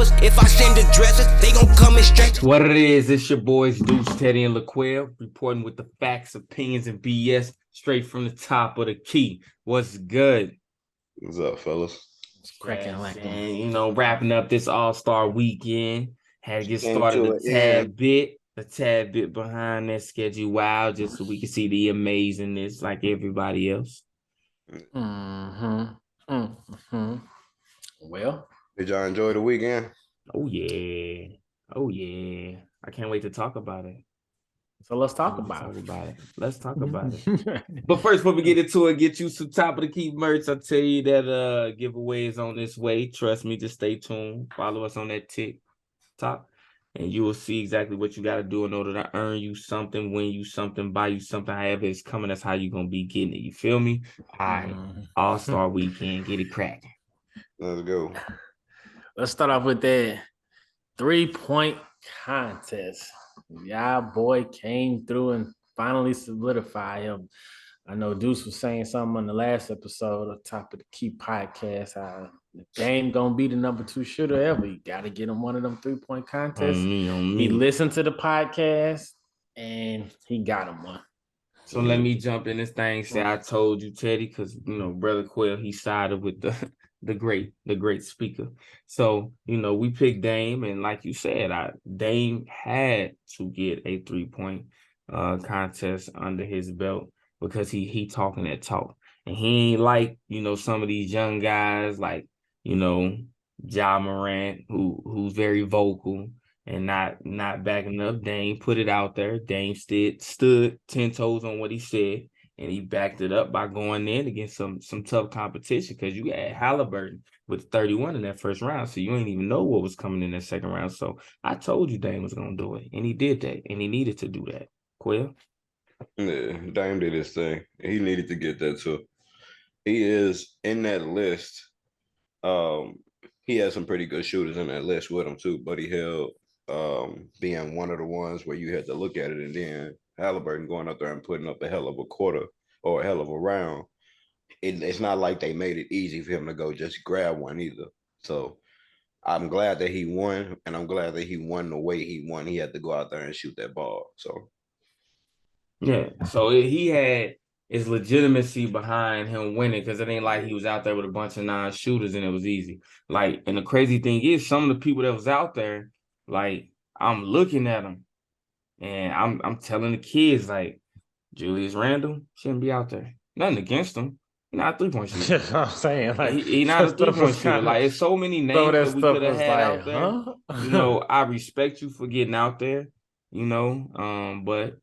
rappers. If I send the dressers, they gon' come and stretch. What it is, it's your boys Deuce, Teddy, and LaQuell reporting with the facts, opinions, and BS straight from the top of the key. What's good? What's up, fellas? It's cracking like that. And wrapping up this All-Star weekend. Had to get Came started to a it, tad bit behind that schedule. Wow, just so we can see the amazingness like everybody else. Well, Did y'all enjoy the weekend? Oh yeah. I can't wait to talk about it. so let's talk about it. Let's talk about it. But first, before we get into it, get you some top of the key merch. I'll tell you that giveaway is on this way. Trust me, just stay tuned. Follow us on that TikTok, and you will see exactly what you got to do in order to earn you something, win you something, buy you something. However it's coming, that's how you're going to be getting it. You feel me? All right. All-Star weekend. Get it cracking. Let's go. Let's start off with that 3-point contest. Y'all boy came through and finally solidified him. I know Deuce was saying something on the last episode of Top of the Key podcast. The game gonna be the number 2 shooter ever. You gotta get him one of them 3-point contests. On me. He listened to the podcast and he got him one. So let me jump in this thing. Say I told you, Teddy, because Brother Quell, he sided with the great speaker. So we picked Dame, and like you said, Dame had to get a 3-point contest under his belt because he talking that talk, and he ain't like some of these young guys like Ja Morant who's very vocal and not backing up. Dame put it out there. Dame stood 10 toes on what he said, and he backed it up by going in against some tough competition because you had Halliburton with 31 in that first round, so you ain't even know what was coming in that second round. So I told you Dame was going to do it, and he did that, and he needed to do that. Quill? Yeah, Dame did his thing. He needed to get that too. He is in that list. He has some pretty good shooters in that list with him too, but he held being one of the ones where you had to look at it, and then Halliburton going up there and putting up a hell of a quarter or a hell of a round. It's not like they made it easy for him to go just grab one either. So I'm glad that he won, and I'm glad that he won the way he won. He had to go out there and shoot that ball. So yeah, so he had his legitimacy behind him winning because it ain't like he was out there with a bunch of non-shooters and it was easy. Like, and the crazy thing is, some of the people that was out there, like, I'm looking at them and I'm telling the kids, like, Julius Randle shouldn't be out there. Nothing against him. He's not a 3-point shooter. That's what I'm saying. Like, he not a 3-point shooter. Like, it's so many names that we could have had out there. I respect you for getting out there, but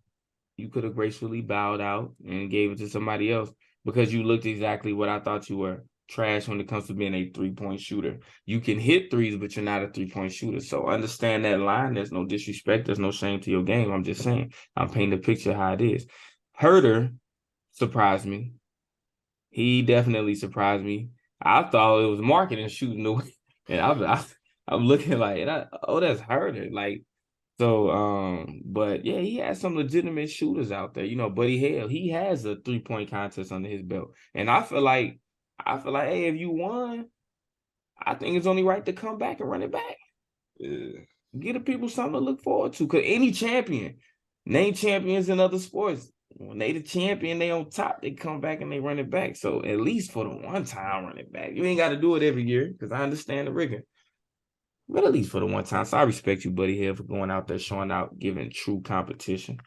you could have gracefully bowed out and gave it to somebody else because you looked exactly what I thought you were. Trash when it comes to being a 3-point shooter. You can hit threes, but you're not a 3-point shooter. So understand that line. There's no disrespect. There's no shame to your game. I'm just saying. I'm painting a picture of how it is. Herter surprised me. He definitely surprised me. I thought it was marketing shooting away. And I'm looking like, that's Herter. Like, so, but yeah, he has some legitimate shooters out there. Buddy Hale, he has a 3-point contest under his belt. And I feel like, hey, if you won, I think it's only right to come back and run it back. yeah. Give the people something to look forward to. Because any champion, name champions in other sports, when they the champion, they on top, they come back and they run it back. So at least for the one time, run it back. You ain't got to do it every year because I understand the rigor. But at least for the one time. So I respect you, Buddy Hill, for going out there, showing out, giving true competition.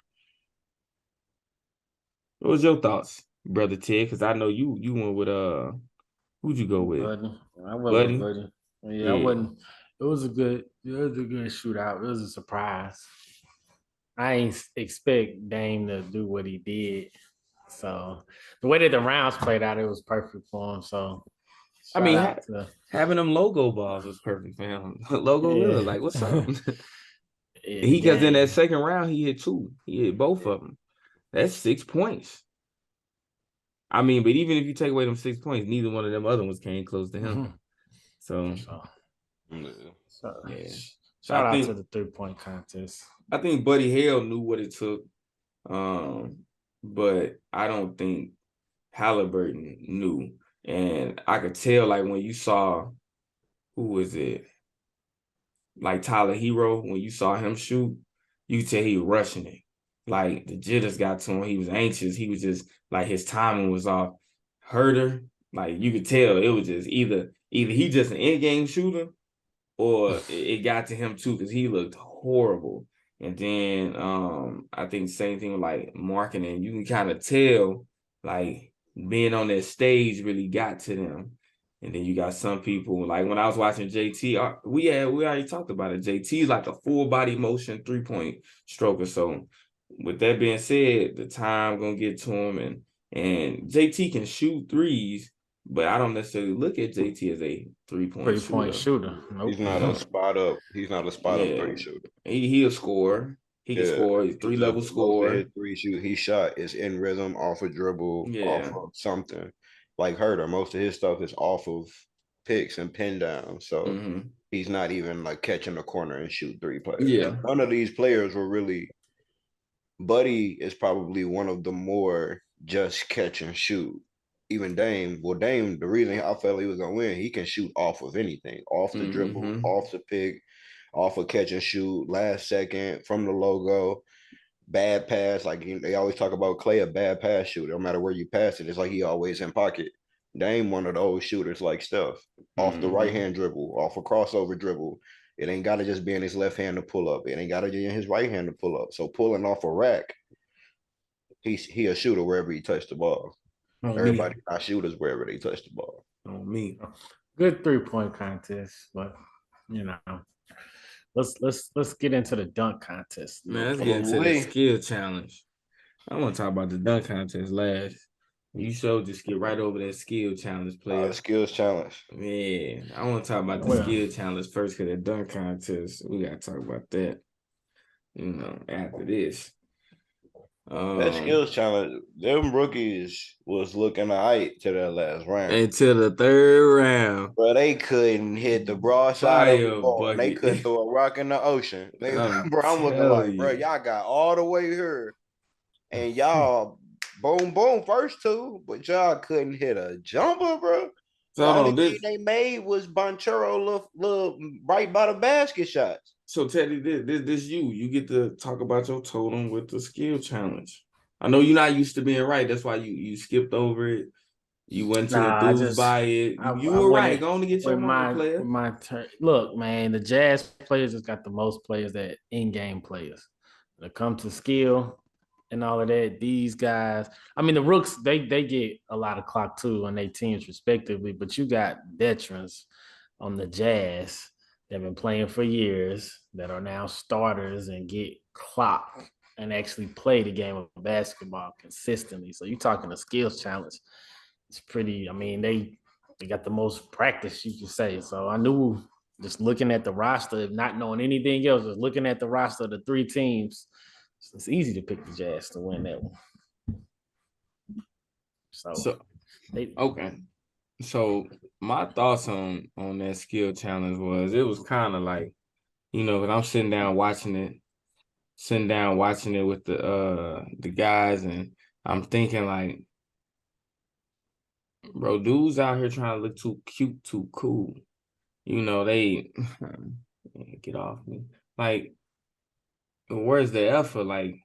What was your thoughts, Brother Ted? Because I know you went with who'd you go with? Buddy. I went with Buddy. Yeah, I wasn't. It was a good shootout. It was a surprise. I ain't expect Dame to do what he did. So the way that the rounds played out, it was perfect for him. So having them logo balls was perfect for him. Logo like, what's up? He because in that second round he hit 2. He hit both of them. That's 6 points. I mean, but even if you take away them 6 points, neither one of them other ones came close to him. So yeah. Shout out to the 3-point contest. I think Buddy Hale knew what it took, but I don't think Halliburton knew. And I could tell, like, when you saw, who was it? like Tyler Hero, when you saw him shoot, you could tell he was rushing it. Like the jitters got to him. He was anxious. He was just like his timing was off. Herder, like you could tell it was just either he just an in-game shooter or it got to him too because he looked horrible. And then I think same thing with like marketing. You can kind of tell like being on that stage really got to them. And then you got some people like when I was watching JT, we already talked about it. JT is like a full body motion 3-point stroker. So with that being said, the time gonna get to him and JT can shoot threes, but I don't necessarily look at JT as a 3-point shooter. Nope. He's not a spot up. He's not a spot up three shooter. He a scorer. He can score. He's 3-level scorer. His three shoot he shot is in rhythm, off a dribble, off of something. Like Herder, most of his stuff is off of picks and pin down. So he's not even like catching the corner and shoot three players. Yeah. None of these players were really. Buddy is probably one of the more just catch and shoot. Even Dame, the reason I felt he was gonna win, he can shoot off of anything, off the dribble, off the pick, off a catch and shoot, last second from the logo, bad pass. Like they always talk about Clay, a bad pass shooter. No matter where you pass it, it's like he always in pocket. Dame one of those shooters like Steph, off the right hand dribble, off a crossover dribble. It ain't got to just be in his left hand to pull up. It ain't got to be in his right hand to pull up. So pulling off a rack, he a shooter wherever he touched the ball. Everybody not shooters wherever they touch the ball. Good 3-point contest, but you know, let's get into the dunk contest. Man, let's get into the skill challenge. I want to talk about the dunk contest last. You just skip right over that skill challenge, player. The skills challenge. Yeah, I want to talk about the skill challenge first because the dunk contest, we got to talk about that, after this. That skills challenge, them rookies was looking all right to that last round. Until the third round. Bro, they couldn't hit the broadside of the ball. They couldn't throw a rock in the ocean. I'm looking like, bro, y'all got all the way here. And y'all boom, first two, but y'all couldn't hit a jumper, bro. The only thing they made was Bonchero little right by the basket shots. So Teddy, this you get to talk about your totem with the skill challenge. I know you're not used to being right. That's why you skipped over it. You went to enthused by it. You were right. Going to get your player. My turn. Look, man, the Jazz players just got the most players that in-game players. When it comes to skill and all of that, these guys, I mean, the Rooks, they get a lot of clock too on their teams respectively, but you got veterans on the Jazz that have been playing for years that are now starters and get clock and actually play the game of basketball consistently. So you're talking a skills challenge. It's pretty, I mean, they got the most practice, you could say. So I knew just looking at the roster, not knowing anything else, just looking at the roster of the three teams, it's easy to pick the Jazz to win that one. Okay. So my thoughts on that skill challenge was it was kind of like, because I'm sitting down watching it with the guys, and I'm thinking like, bro, dudes out here trying to look too cute, too cool. They get off me. Like, where's the effort? Like,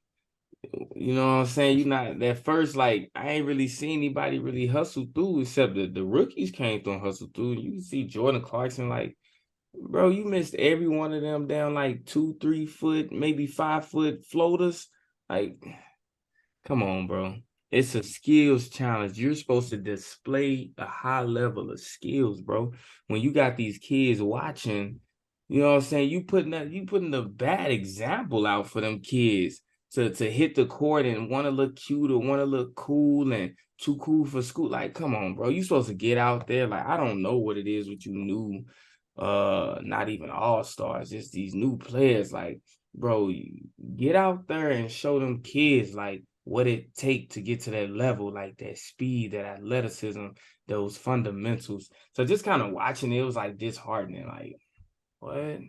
you know what I'm saying? You're not that first, like, I ain't really seen anybody really hustle through except the rookies came through and hustle through. You can see Jordan Clarkson, like, bro, you missed every one of them down like 2-3 foot, maybe 5 foot floaters. Like, come on, bro. It's a skills challenge. You're supposed to display a high level of skills, bro. When you got these kids watching, you know what I'm saying? You putting a bad example out for them kids to hit the court and want to look cute or want to look cool and too cool for school. Like, come on, bro. You supposed to get out there. Like, I don't know what it is with you new, not even all-stars, just these new players. Like, bro, get out there and show them kids, like, what it take to get to that level, like that speed, that athleticism, those fundamentals. So just kind of watching it was like disheartening. Like, what?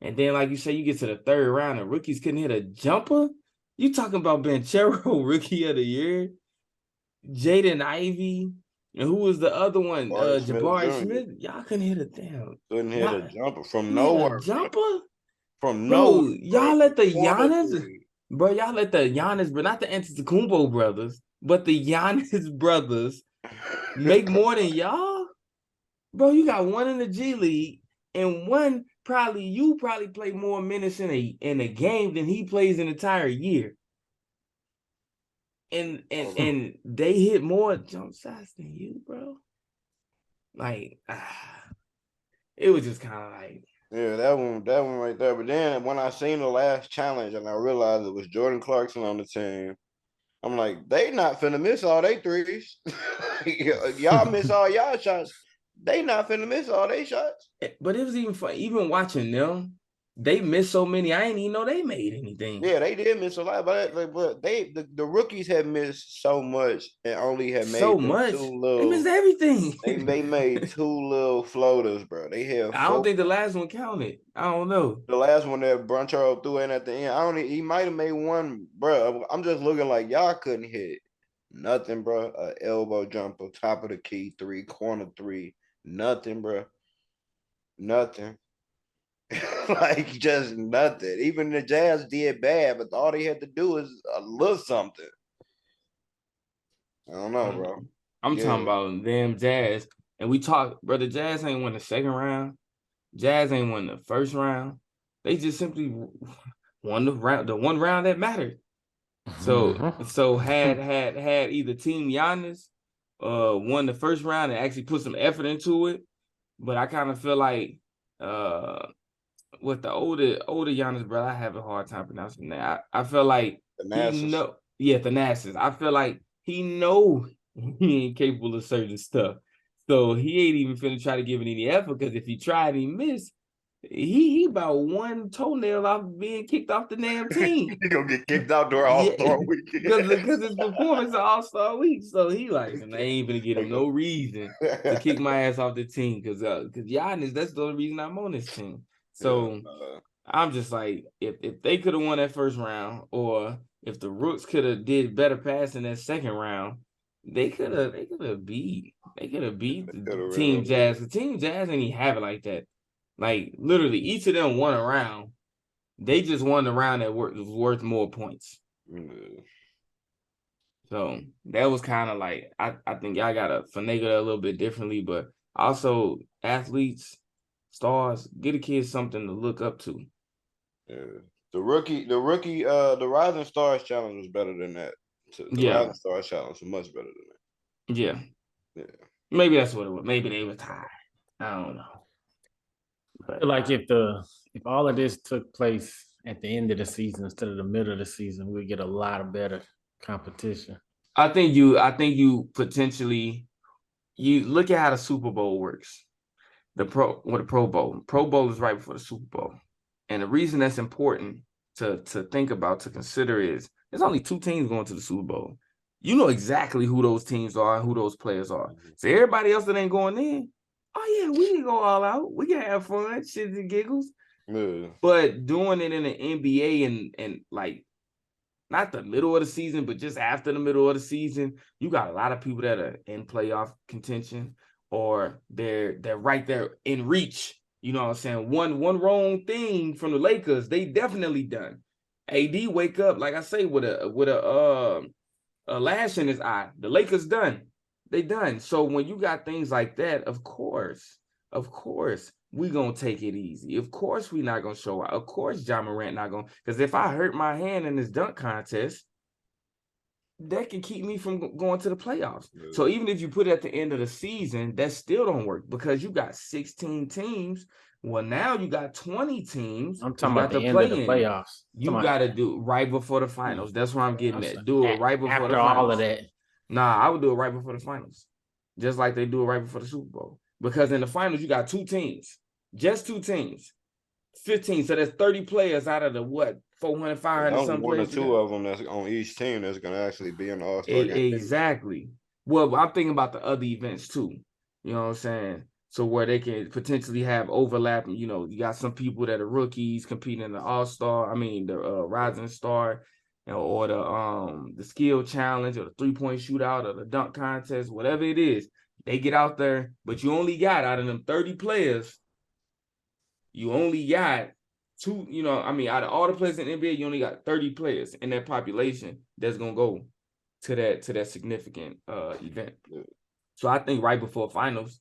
And then, like you say, you get to the third round and rookies couldn't hit a jumper. You talking about Banchero, rookie of the year, Jaden Ivey, And who was the other one? Jabari Smith Jabari Jr. Smith. Y'all couldn't hit a damn. Couldn't hit a jumper from Hit nowhere. a jumper? From Bro, nowhere. y'all let the Giannis, three. bro, y'all let the Giannis, but not the Antetokounmpo brothers, but the Giannis brothers make more than y'all? Bro, you got one in the G League and one you probably play more minutes in a game than he plays an entire year. And they hit more jump shots than you, bro. Like, it was just kind of like. Yeah, that one right there. But then when I seen the last challenge and I realized it was Jordan Clarkson on the team, I'm like, they not finna miss all they threes. Y'all miss all y'all shots. They not finna miss all they shots. But it was even fun. Even watching them, they missed so many. I didn't even know they made anything. Yeah, they did miss a lot, but the rookies had missed so much and only had made so much. They missed everything. They made 2 little floaters, bro. They had. I don't think the last one counted. I don't know. The last one that Broncharo threw in at the end, he might have made one, bro. I'm just looking like y'all couldn't hit nothing, bro. A elbow jumper, top of the key, 3-corner 3, nothing, bro. Nothing. Like just nothing. Even the Jazz did bad, but all they had to do is a little something. I don't know, bro. I'm talking about them Jazz, and we talk, bro. The Jazz ain't won the second round. Jazz ain't won the first round. They just simply won the one round that mattered. So had either Team Giannis won the first round and actually put some effort into it, but I kind of feel like with the older Giannis, bro, I have a hard time pronouncing that. I feel like Thanasis. I feel like he know he ain't capable of certain stuff. So he ain't even finna try to give it any effort, because if he tried and he missed, he about one toenail off being kicked off the damn team. He gonna get kicked out during All-Star Week. Because his performance at All-Star Week. So he like, I ain't gonna give him no reason to kick my ass off the team, because Giannis, that's the only reason I'm on this team. So I'm just like, if they could have won that first round, or if the Rooks could have did better pass in that second round, they could have beat Team Jazz. The Team Jazz ain't even have it like that. Like literally, each of them won a round. They just won the round that was worth more points. So that was kind of like, I think y'all gotta finagle that a little bit differently, but also athletes, stars, get a kid something to look up to. Yeah. The Rising Stars Challenge was better than that. The Rising Stars Challenge was much better than that. Yeah. Yeah. Maybe that's what it was. Maybe they were tired. I don't know. But like if all of this took place at the end of the season instead of the middle of the season, we'd get a lot of better competition. I think you potentially, you look at how the Super Bowl works. The Pro Bowl. Pro Bowl is right before the Super Bowl. And the reason that's important to think about, to consider, is there's only 2 teams going to the Super Bowl. You know exactly who those teams are and who those players are. So everybody else that ain't going in, oh yeah, we can go all out. We can have fun, shits and giggles. Yeah. But doing it in the NBA and like not the middle of the season, but just after the middle of the season, you got a lot of people that are in playoff contention, or they're right there in reach. You know what I'm saying? One wrong thing from the Lakers, they definitely done. AD wake up, like I say, with a lash in his eye. The Lakers done. They done. So when you got things like that, of course, we gonna take it easy. Of course, we not gonna show out. Of course, Ja Morant not gonna. Because if I hurt my hand in this dunk contest, that can keep me from going to the playoffs. Yeah. So even if you put it at the end of the season, that still don't work, because you got 16 teams. Well, now you got 20 teams. I'm talking about the end of the playoffs. You got to do right before the finals. That's where I'm getting at. Do it right before after the finals. All of that. Nah, I would do it right before the finals, just like they do it right before the Super Bowl. Because in the finals, you got 2 teams, just 2 teams, 15. So that's 30 players out of the 400, 500 something. One or 2 of them that's on each team that's going to actually be in the All-Star game. Exactly. Well, I'm thinking about the other events too. You know what I'm saying? So where they can potentially have overlap. You know, you got some people that are rookies competing in the All-Star. I mean, the Rising Star, or the skill challenge, or the 3-point shootout, or the dunk contest, whatever it is. They get out there, but you only got out of them 30 players, you only got two, out of all the players in the NBA, you only got 30 players in that population that's gonna go to that significant event. So I think right before finals,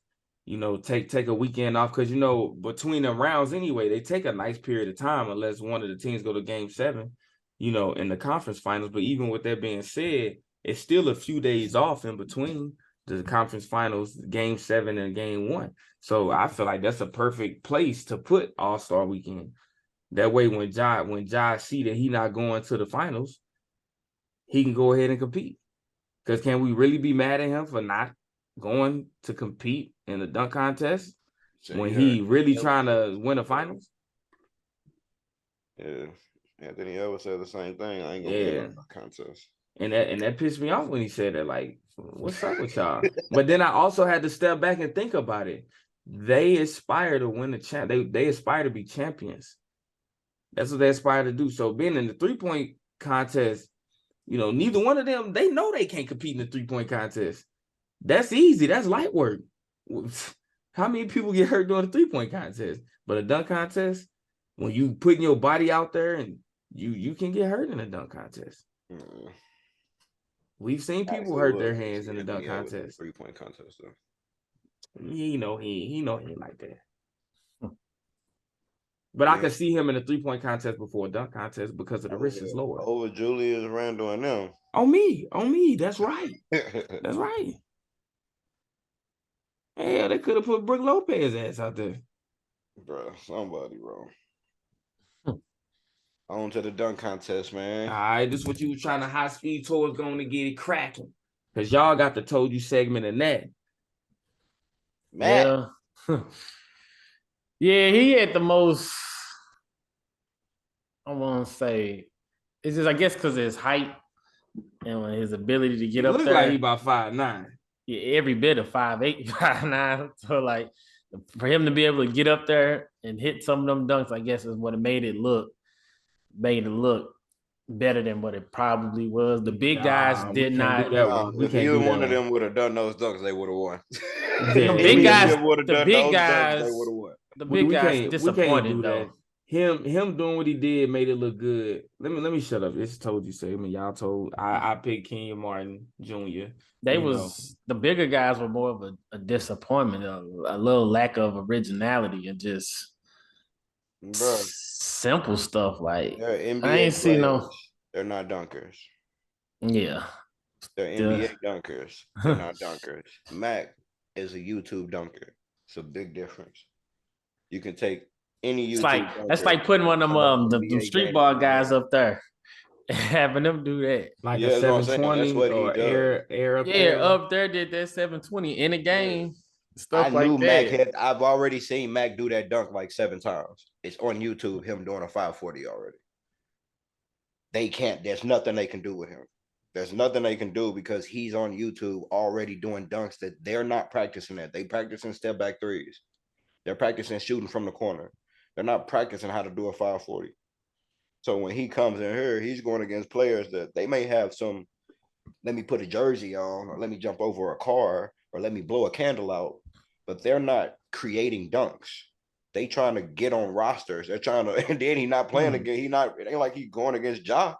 take a weekend off because between the rounds anyway, they take a nice period of time unless one of the teams go to game 7, in the conference finals. But even with that being said, it's still a few days off in between the conference finals, game 7 and game 1. So I feel like that's a perfect place to put All-Star Weekend. That way, when Ja see that he not going to the finals, he can go ahead and compete. Because can we really be mad at him for not going to compete in the dunk contest when he really trying to win the finals? Yeah. Anthony Edwards said the same thing. I ain't gonna be in a dunk contest. And that pissed me off when he said that. Like, what's up with y'all? But then I also had to step back and think about it. They aspire to win the champ. They aspire to be champions. That's what they aspire to do. So being in the 3-point contest, neither one of them, they know they can't compete in the 3-point contest. That's easy. That's light work. How many people get hurt during the 3-point contest? But a dunk contest, when you putting your body out there and you can get hurt in a dunk contest. Mm. We've seen people hurt their hands in the dunk contest. 3-point contest, though. He ain't like that. But I can see him in a 3-point contest before a dunk contest because of the risk is lower. Over Julius Randle and them. On me. That's right. That's right. Hell, they could have put Brook Lopez ass out there. Bro, somebody wrong. On to the dunk contest, man. All right, this is what you were trying to high speed towards going to get it cracking. Because y'all got the told you segment in that. Matt. Yeah. Yeah, he had the most, I want to say, it's just, I guess, because of his height and his ability to get up there. Look like he about 5'9". Yeah, every bit of 5'8", 5'9". So, like, for him to be able to get up there and hit some of them dunks, I guess, is what it made it look better than what it probably was. The big guys did not. If either one of them would have done those dunks, they would have won. The big guys, they would have won. The big guys disappointed though. Him doing what he did made it look good. Let me shut up. It's told you segment. Y'all told I picked Kenyon Martin Jr. The bigger guys were more of a disappointment, a little lack of originality and just simple stuff like they're NBA I ain't seen no. They're not dunkers. Yeah, they're NBA dunkers. They're not dunkers. Mac is a YouTube dunker. It's a big difference. You can take any YouTube. That's like putting one of them the street ball guys up there, having them do that. Like a 720 or air up there. Yeah, up there did that 720 in a game. Stuff I like knew that. I've already seen Mac do that dunk like 7 times. It's on YouTube, him doing a 540 already. They can't, there's nothing they can do with him. There's nothing they can do because he's on YouTube already doing dunks that they're not practicing at. They practicing step back threes. They're practicing shooting from the corner. They're not practicing how to do a 540. So when he comes in here, he's going against players that they may have some, let me put a jersey on, or let me jump over a car, or let me blow a candle out. But they're not creating dunks. They trying to get on rosters. They're trying to, and then he's not playing again. It ain't like he's going against Ja.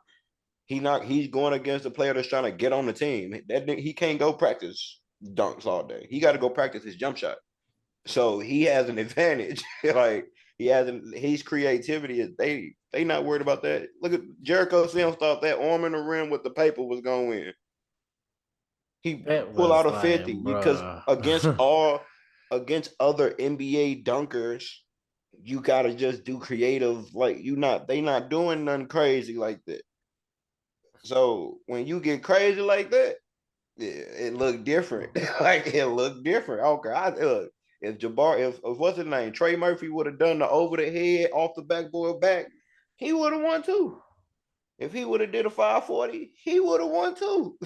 He's going against a player that's trying to get on the team. He can't go practice dunks all day. He got to go practice his jump shot. So he has an advantage. Like his creativity is they not worried about that. Look at Jericho Sims thought that arm in the rim with the paper was going to win. He pull out a 50 because against other NBA dunkers, you gotta just do creative. Like they not doing nothing crazy like that. So when you get crazy like that, yeah, it looked different. Like it looked different. Okay, if what's his name, Trey Murphy would have done the over the head off the backboard back, he would have won too. If he would have did a 540, he would have won too.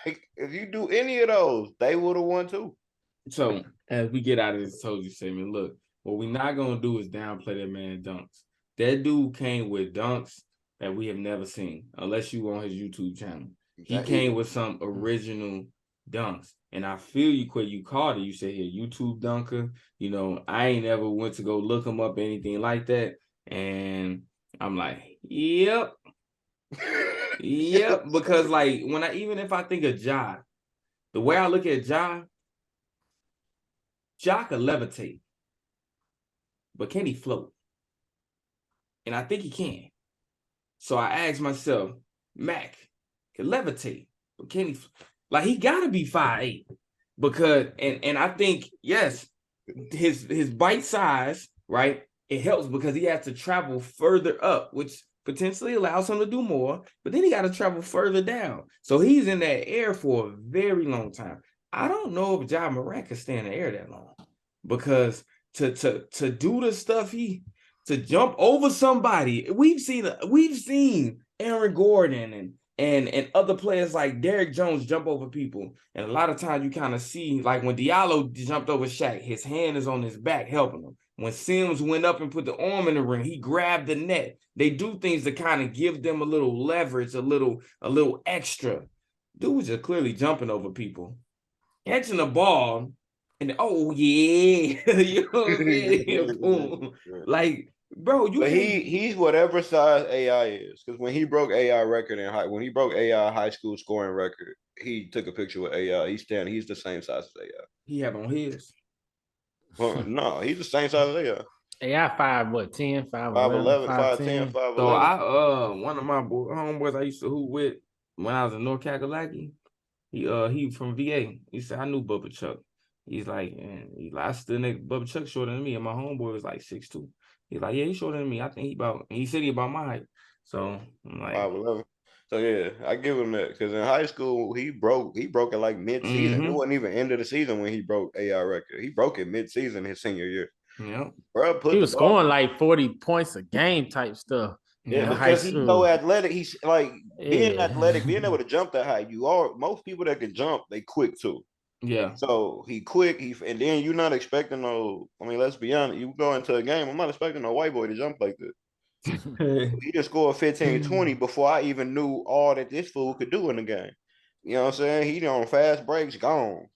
If you do any of those, they would have won too. So as we get out of this told you segment, look, what we're not gonna do is downplay that man dunks. That dude came with dunks that we have never seen, unless you on his YouTube channel. He came with some original dunks. And I feel you, Quay, you called it. You said here, YouTube dunker. You know, I ain't ever went to go look him up, anything like that. And I'm like, yep. Yep. Because like even if I think of Ja, the way I look at Ja could levitate. But can he float? And I think he can. So I asked myself, Mac can levitate, but can he? Like, he gotta be 5'8", because and I think, yes, his bite size, right? It helps because he has to travel further up, which potentially allows him to do more. But then he got to travel further down, so he's in that air for a very long time. I don't know if Ja Morant can stay in the air that long, because to do the stuff to jump over somebody, we've seen Aaron Gordon and other players like Derrick Jones jump over people. And a lot of times you kind of see, like when Diallo jumped over Shaq, his hand is on his back helping him. When Sims went up and put the arm in the ring, he grabbed the net. They do things to kind of give them a little leverage, a little extra. Dudes are clearly jumping over people. Catching the ball, and oh yeah, you know what I'm saying? Boom. Like, bro, he's whatever size AI is, because when he broke AI record when he broke AI high school scoring record, he took a picture with AI. He's the same size as AI. He have on his. No, he's the same size as AI. AI 5'10", 5'11", 5'10", 5'11". So I one of my homeboys I used to hoop with when I was in North Kakalaki, he from VA. He said, I knew Bubba Chuck. He's like, I stood next Bubba Chuck shorter than me, and my homeboy was like 6'2". He's like, yeah, he's shorter than me. I think he said he about my height. So I'm like 5'11". So yeah, I give him that, because in high school he broke it like mid-season. Mm-hmm. It wasn't even end of the season when he broke AI record. He broke it mid-season his senior year. Yeah, bro, he was scoring like 40 points a game type stuff. Yeah, because he's so athletic. He's like being athletic, being able to jump that high. Most people that can jump, they quick too. Yeah. So he quick, and then you're not expecting let's be honest. You go into a game, I'm not expecting a white boy to jump like this. He just scored 15, 20 before I even knew all that this fool could do in the game. You know what I'm saying? He on fast breaks, gone.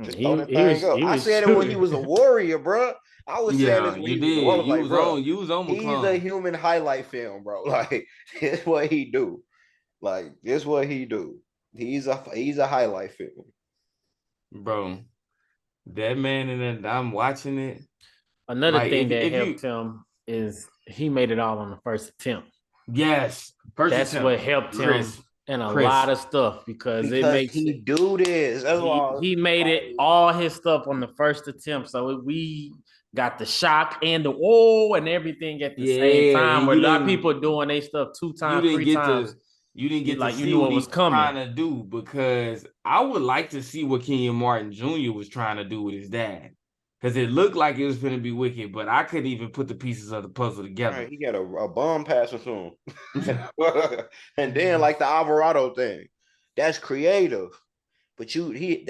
Just throw that thing up. I said it when he was a Warrior, bro. I was saying this when he was a Warrior. Like, bro, you was on he's McClung. a human highlight film, bro. Like, it's what he do. Like, this what he do. He's a highlight film. Bro, that man, and I'm watching it. Another thing that helped him is he made it all on the first attempt. Yes. That's what helped him in a lot of stuff, because it makes he do this. That's he made it all his stuff on the first attempt. So we got the shock and the and everything at the same time. Where a lot of people doing their stuff 2 times, 3 times. You didn't get to see you knew what was coming. Trying to do, because I would like to see what Kenyon Martin Jr. was trying to do with his dad, because it looked like it was going to be wicked, but I couldn't even put the pieces of the puzzle together. Right, he got a bomb pass to him, and then like the Alvarado thing, that's creative. But you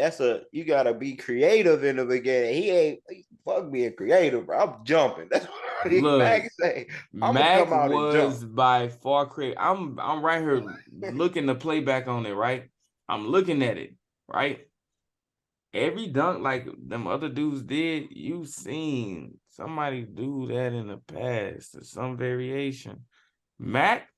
gotta be creative in the beginning. Fuck being creative, bro. I'm jumping. That's what Mac say. Mac was by far creative. I'm right here looking the playback on it, right? I'm looking at it, right? Every dunk like them other dudes did, you've seen somebody do that in the past or some variation. Mac,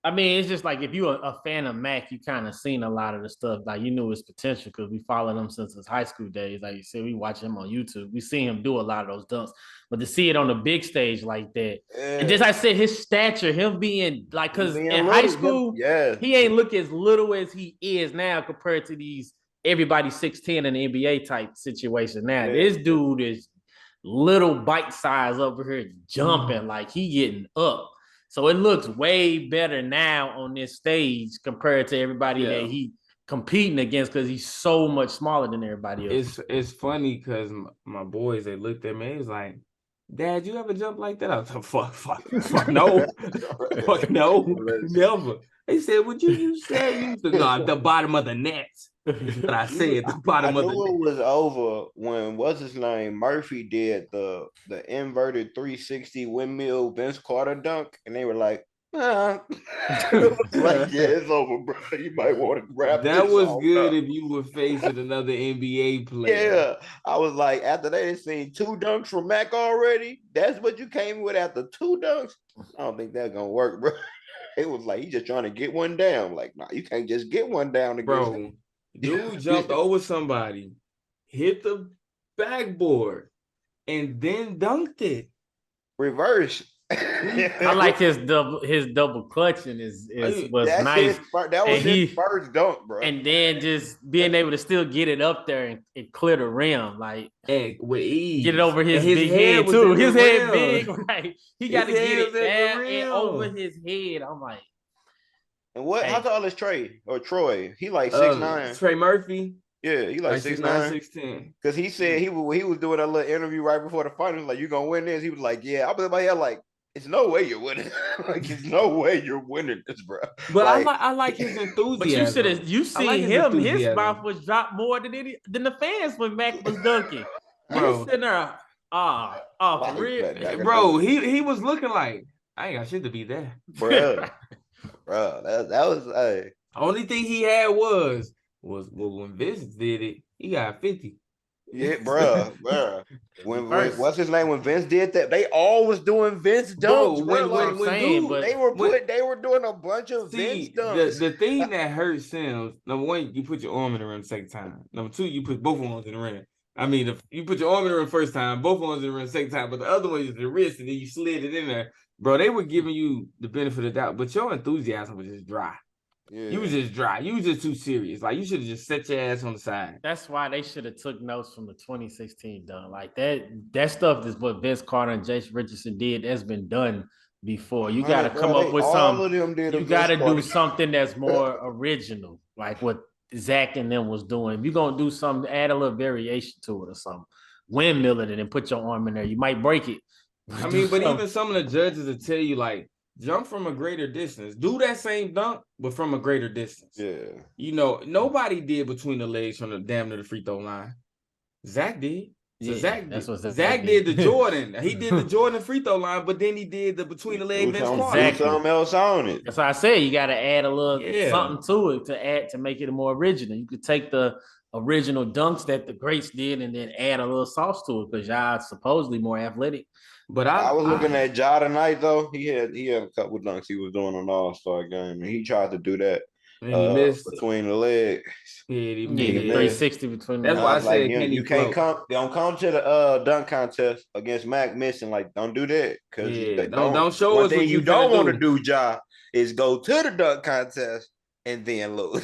I mean, it's just like, if you're a fan of Mac, you kind of seen a lot of the stuff. Like, you knew his potential because we followed him since his high school days. Like you said, we watch him on YouTube. We see him do a lot of those dunks. But to see it on the big stage like that, and just I said, his stature, him being like, because in high school, he ain't look as little as he is now compared to these everybody 6'10" in the NBA type situation. Now this dude is little bite size over here jumping, like he getting up. So it looks way better now on this stage compared to everybody that he competing against, because he's so much smaller than everybody else. It's funny because my boys, they looked at me, it was like, Dad, you ever jump like that? I was like, fuck no. Fuck no, never. They said, what you said you used to go at the bottom of the net. But I said the bottom of the net. I knew it was over when, what's his name, Murphy did the inverted 360 windmill Vince Carter dunk, and they were like, Nah. It was like, yeah, it's over, bro. You might want to wrap That this was on good up. if you were facing another NBA player. Yeah, I was like, after they seen 2 dunks from Mac already, that's what you came with after 2 dunks. I don't think that's gonna work, bro. It was like he just trying to get one down. Like, nah, you can't just get one down against Bro, dude jumped over somebody, hit the backboard, and then dunked it. reverse. I like his double clutching was That's nice. that was his first dunk, bro. And then just being able to still get it up there and clear the rim, like with ease. get it over his big head too. His head big, right? He got to get it down and over his head. I'm like, and what? How tall is Trey or Troy? He like 6'9". Trey Murphy. Yeah, he like 6'9", 6'10". Because he said he was doing a little interview right before the finals, like, you gonna win this? He was like, yeah. I was in my head like, it's no way you're winning. Like, it's no way you're winning this, bro. But like, I like his enthusiasm. But you see him, his mouth was dropped more than the fans when Mac was dunking. Bro, he's sitting there, for real. Bro, he was looking like, I ain't got shit to be there. Bro, that was only thing he had was when Vince did it, he got 50. Yeah, bro. When what's his name? When Vince did that, they all was doing Vince dunks. They were doing a bunch of Vince dunks. The thing that hurts Sims, number one, you put your arm in the rim the second time. Number two, you put both arms in the rim. I mean, you put your arm in the rim first time, both arms in the rim the second time, but the other one is the wrist, and then you slid it in there. Bro, they were giving you the benefit of the doubt, but your enthusiasm was just dry. Yeah. You was just dry. You was just too serious. Like, you should have just set your ass on the side. That's why they should have took notes from the 2016 done. Like that stuff is what Vince Carter and Jason Richardson did. That's been done before. You got to come up with something. You got to do something that's more original, like what Zach and them was doing. If you're gonna do something, add a little variation to it or something. Windmill it and then put your arm in there. You might break it. I mean, but even some of the judges will tell you, like, jump from a greater distance. Do that same dunk, but from a greater distance. Yeah. You know, nobody did between the legs from the damn near the free throw line. Zach did. So yeah, Zach did the Jordan. He did the Jordan free throw line, but then he did the between the leg Vince Carter. Something else on it. That's why I said you got to add a little something to it to make it more original. You could take the original dunks that the greats did and then add a little sauce to it because y'all supposedly more athletic. But I was looking at Ja tonight though. He had a couple of dunks he was doing on the All-Star game, and he tried to do that between the legs. Yeah, he 360 between. That's why I said you can't come. Don't come to the dunk contest against Mac missing. Like, don't do that because don't show us what you don't want to do. Ja is go to the dunk contest and then lose.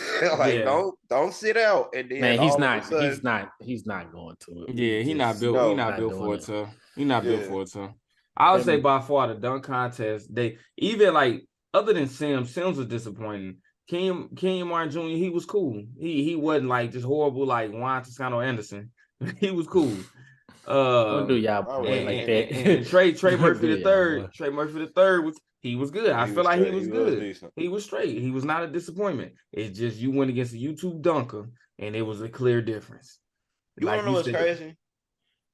Don't sit out and then. Man, he's not going to it. Yeah, he's not built. He's not built for it. So he's not built for it. So I would say by far the dunk contest. They even like other than Sims was disappointing. Kenyon Martin Jr. He was cool. He wasn't like just horrible like Juan Toscano Anderson. He was cool. Don't do y'all boy like that. And Trey Murphy the third. Trey Murphy the third was good. I feel like he was good. He was straight. He was not a disappointment. It's just you went against a YouTube dunker, and it was a clear difference. You want to know what's crazy?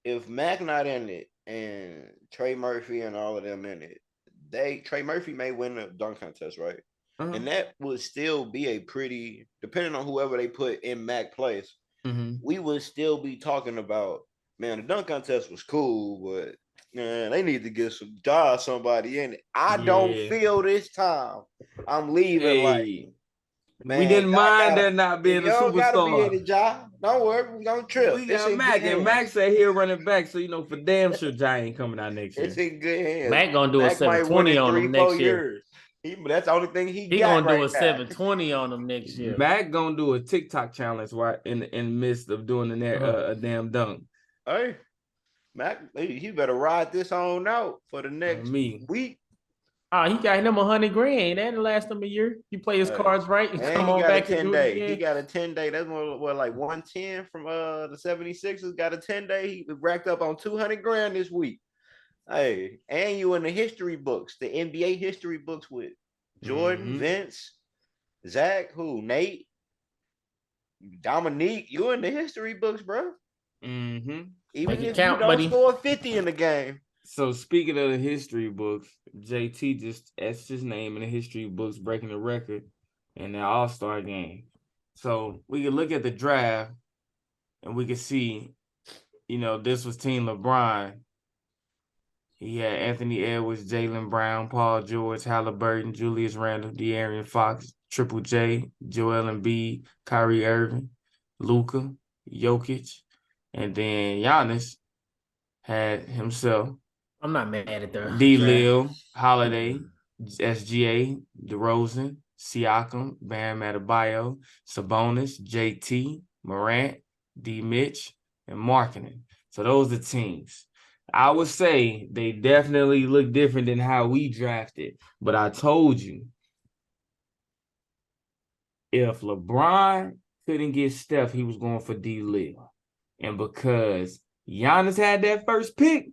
If Mac not in it and Trey Murphy and all of them in it, Trey Murphy may win the dunk contest, right? Uh-huh. And that would still be a pretty, depending on whoever they put in Mac place, we would still be talking about, man, the dunk contest was cool, but man, they need to get somebody in it. I don't feel this time. I'm leaving like, man, we didn't mind that not being a superstar. Gotta be in it, Ja. Don't worry, we gonna trip. We got Mac, and Mac said he'll run it back, so for damn sure Ja ain't coming out next year. It's in good hands. Mac gonna do a 720 on him next year. That's the only thing he got. He gonna do a 720 on him next year. Mac gonna do a TikTok challenge while in the midst of doing a damn dunk. Hey, Mac, he better ride this on out for the next week. Oh, he got him $100,000. That'll last him a year. He play his cards right and come on back 10 day. He got a 10-day. That's what like 110 from the 76ers. Got a 10-day. He racked up on $200,000 this week. Hey, and you in the history books, the NBA history books with Jordan, Vince, Zach, Nate, Dominique. You in the history books, bro. Mm-hmm. Even if you don't score 50 in the game. So speaking of the history books, JT just etched his name in the history books, breaking the record in the All-Star game. So we can look at the draft and we can see, this was Team LeBron. He had Anthony Edwards, Jaylen Brown, Paul George, Halliburton, Julius Randle, De'Aaron Fox, Triple J, Joel Embiid, Kyrie Irving, Luka, Jokic, and then Giannis had himself. I'm not mad at the D. draft. Lil, Holiday, SGA, DeRozan, Siakam, Bam Adebayo, Sabonis, JT, Morant, D. Mitch, and Markkanen. So those are teams. I would say they definitely look different than how we drafted. But I told you, if LeBron couldn't get Steph, he was going for D. Lil. And because Giannis had that first pick,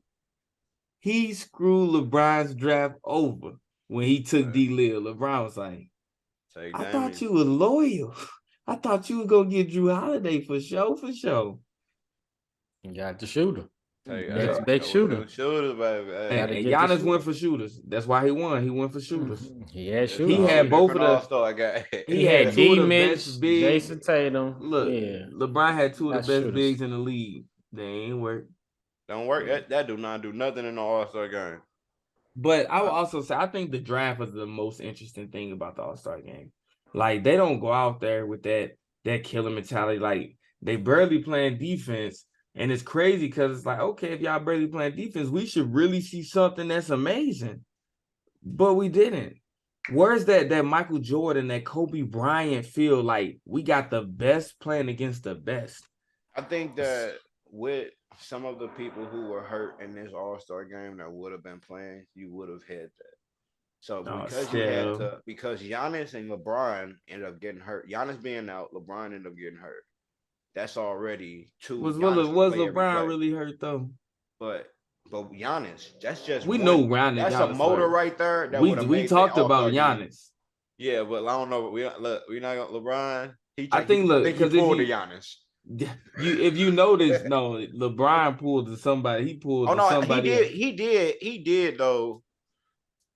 he screwed LeBron's draft over when he took D. Lil. LeBron was like, I thought you were loyal. I thought you were going to get Drew Holiday for sure. You got the shooter. Next big shooter. Shooters, baby. And Giannis went for shooters. That's why he won. He went for shooters. He had shooters. He had both of the All-Star guy. He had two of the best bigs. Jason Tatum. Look, yeah. LeBron had two of the best shooters. bigs in the league. They ain't work. Don't work. That do not do nothing in the All-Star game. But I will also say, I think the draft was the most interesting thing about the All-Star game. Like, they don't go out there with that killer mentality. Like, they barely playing defense. And it's crazy because it's like, okay, if y'all barely playing defense, we should really see something that's amazing. But we didn't. Where's that Michael Jordan, that Kobe Bryant feel like we got the best playing against the best? I think that with some of the people who were hurt in this All-Star game that would have been playing, you would have had that. So because Giannis and LeBron ended up getting hurt, Giannis being out, LeBron ended up getting hurt. That's already two. Was LeBron really hurt though? But Giannis, that's just know Giannis. That's Giannis a motor hurt. Right there. That we talked about Giannis. Yeah, but I don't know. We're not gonna LeBron. I think he pulled the Giannis. If you notice, no, LeBron pulled to somebody. He pulled. Somebody. He did though.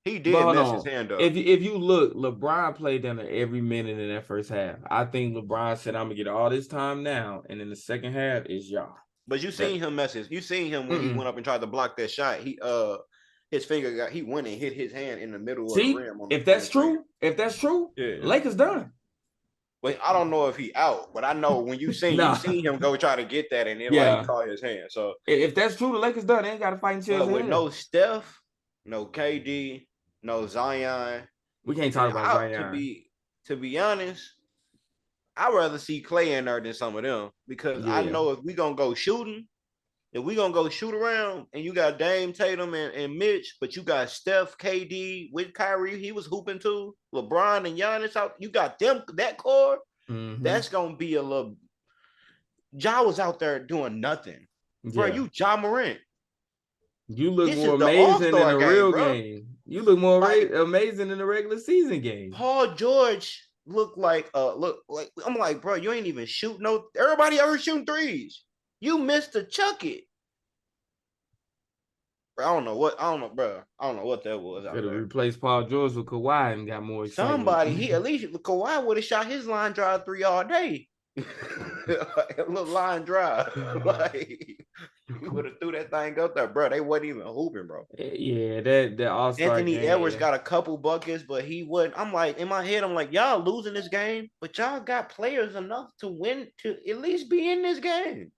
He did mess his hand up. If you look, LeBron played down to every minute in that first half. I think LeBron said, "I'm gonna get all this time now," and in the second half is y'all. But you seen him mess his. You seen him when he went up and tried to block that shot. His finger he went and hit his hand in the middle of the rim. If that's true, yeah. Lakers done. But I don't know if he out, but I know when you seen him go try to get that and then he caught his hand. So if that's true, the Lakers done. They ain't got to fight until with no Steph, no KD, no Zion. We can't talk about Zion. To be honest, I'd rather see Clay in there than some of them because I know if we gonna go shooting, if we gonna go shoot around, and you got Dame, Tatum, and Mitch, but you got Steph, KD with Kyrie, he was hooping too. LeBron and Giannis out. You got them that core. Mm-hmm. That's gonna be a little. Ja was out there doing nothing, bro. You Ja Morant. You look more amazing in a real game. You look more amazing in a regular season game. Paul George looked like I'm like, bro, you ain't even shoot no. Everybody ever shooting threes. You missed to chuck it. Bro, I don't know what that was. Could have replaced Paul George with Kawhi and got more excitement. At least Kawhi would have shot his line drive 3 all day. A little line drive. Like he would have threw that thing up there, bro. They wasn't even hooping, bro. Yeah, that All-Star Anthony Edwards got a couple buckets, but he wouldn't. I'm like, in my head, I'm like, y'all losing this game, but y'all got players enough to win, to at least be in this game.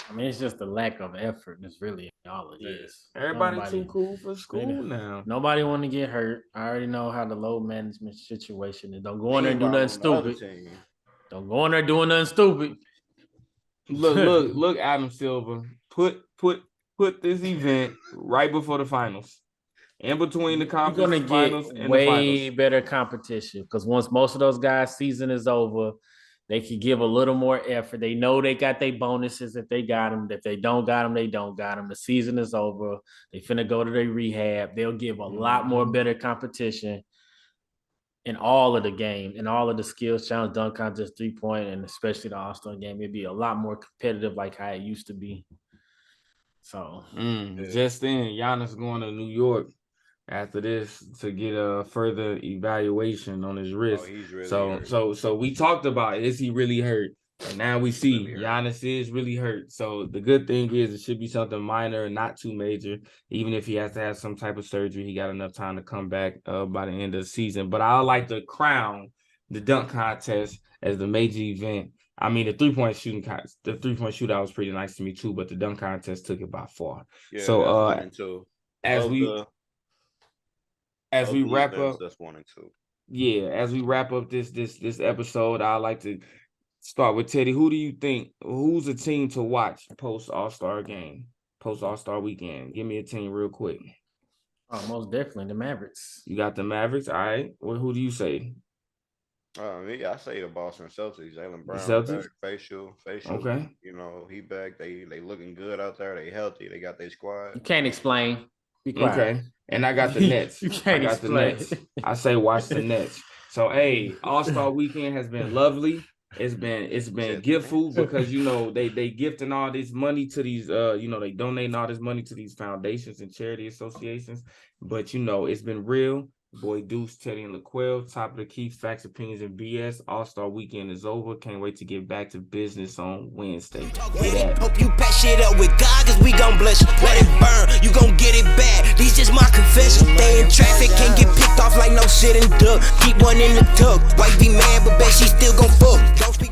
I mean, it's just the lack of effort. That's really all it is. Everybody too cool for school now. Nobody want to get hurt. I already know how the load management situation is. Don't go in there and do nothing stupid. Don't go in there doing nothing stupid. Look, Adam Silver. Put this event right before the finals. In between the conference finals and the finals. Way better competition because once most of those guys' season is over, they could give a little more effort. They know they got their bonuses if they got them. If they don't got them, they don't got them. The season is over. They finna go to their rehab. They'll give a lot more better competition in all of the game, in all of the skills challenge, dunk contest, 3-point, and especially the All-Star game. It'd be a lot more competitive like how it used to be. So just then, Giannis going to New York after this to get a further evaluation on his wrist. Oh, he's really hurt. So we talked about, is he really hurt? And now we see really Giannis is really hurt. So the good thing is it should be something minor and not too major. Even if he has to have some type of surgery, he got enough time to come back by the end of the season. But I like to crown the dunk contest as the major event. I mean, the 3-point shootout was pretty nice to me too, but the dunk contest took it by far. Yeah, so that's 1 and 2. As we wrap up, that's 1 and 2. Yeah, as we wrap up this episode, I'd like to start with Teddy. Who do you think? Who's a team to watch post All-Star game, post All-Star weekend? Give me a team real quick. Oh, most definitely the Mavericks. You got the Mavericks, all right. Well, who do you say? I say the Boston Celtics. Jaylen Brown, Celtics? Back, facial. Okay. You know, he back. They looking good out there. They healthy. They got their squad. You can't explain. Be quiet. Okay. And I got the Nets. You can't explain. The Nets. I say watch the Nets. So hey, All-Star weekend has been lovely. It's been giftful because they gifting all this money to these they donating all this money to these foundations and charity associations. But it's been real. Boy Deuce, Teddy, and Laquel, top of the key, facts, opinions, and BS. All-Star weekend is over. Can't wait to get back to business on Wednesday. Hope you patch it up with God, cause we gon' bless you. Let it burn, you gon' get it back. These just my confession. Stay in traffic, can't get picked off like no shit and duck. Keep one in the tuck. Wife be mad, but bet she still gon' fuck. Don't speak